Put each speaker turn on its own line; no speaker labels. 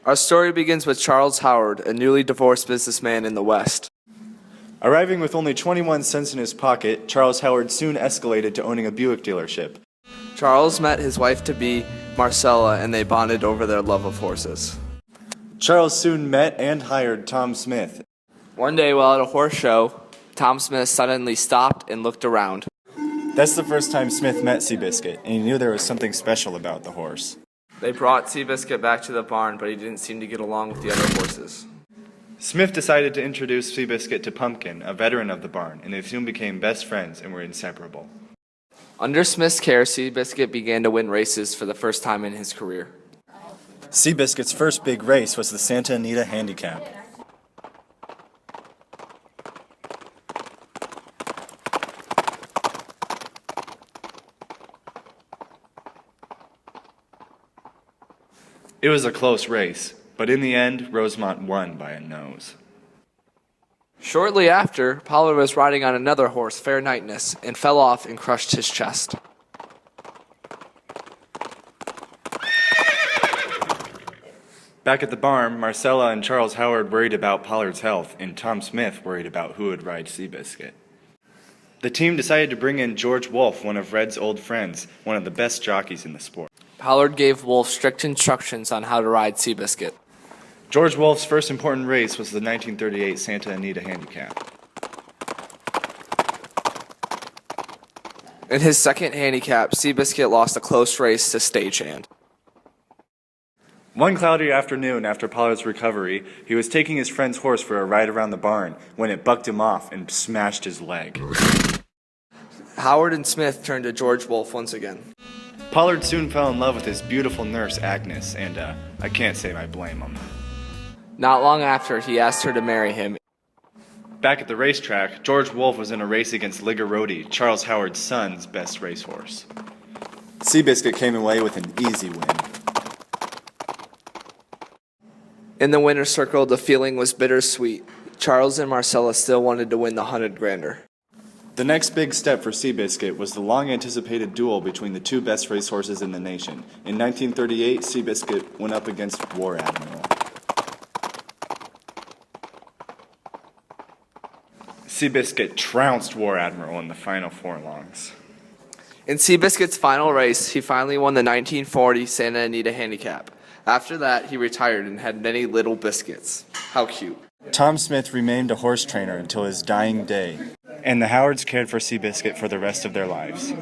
Our story begins with Charles Howard, a newly divorced businessman in the West.
Arriving with only 21 cents in his pocket, Charles Howard soon escalated to owning a Buick dealership.
Charles met his wife-to-be, Marcella, and they bonded over their love of horses.
Charles soon met and hired Tom Smith.
One day while at a horse show, Tom Smith suddenly stopped and looked around.
That's the first time Smith met Seabiscuit, and he knew there was something special about the horse.
They brought Seabiscuit back to the barn, but he didn't seem to get along with the other horses.
Smith decided to introduce Seabiscuit to Pumpkin, a veteran of the barn, and they soon became best friends and were inseparable.
Under Smith's care, Seabiscuit began to win races for the first time in his career.
Seabiscuit's first big race was the Santa Anita Handicap. It was a close race, but in the end, Rosemont won by a nose.
Shortly after, Pollard was riding on another horse, Fair Nightness, and fell off and crushed his chest.
Back at the barn, Marcella and Charles Howard worried about Pollard's health, and Tom Smith worried about who would ride Seabiscuit. The team decided to bring in George Wolfe, one of Red's old friends, one of the best jockeys in the sport.
Pollard gave Wolfe strict instructions on how to ride Seabiscuit.
George Wolfe's first important race was the 1938 Santa Anita Handicap.
In his second handicap, Seabiscuit lost a close race to Stagehand.
One cloudy afternoon after Pollard's recovery, he was taking his friend's horse for a ride around the barn when it bucked him off and smashed his leg.
Howard and Smith turned to George Wolfe once again.
Pollard soon fell in love with his beautiful nurse, Agnes, and I can't say I blame him.
Not long after, he asked her to marry him.
Back at the racetrack, George Wolfe was in a race against Ligarodi, Charles Howard's son's best racehorse. Seabiscuit came away with an easy win.
In the winner's circle, the feeling was bittersweet. Charles and Marcella still wanted to win the 100 Grander.
The next big step for Seabiscuit was the long-anticipated duel between the two best racehorses in the nation. In 1938, Seabiscuit went up against War Admiral. Seabiscuit trounced War Admiral in the final furlongs.
In Seabiscuit's final race, he finally won the 1940 Santa Anita Handicap. After that, he retired and had many little biscuits. How cute.
Tom Smith remained a horse trainer until his dying day, and the Howards cared for Seabiscuit for the rest of their lives.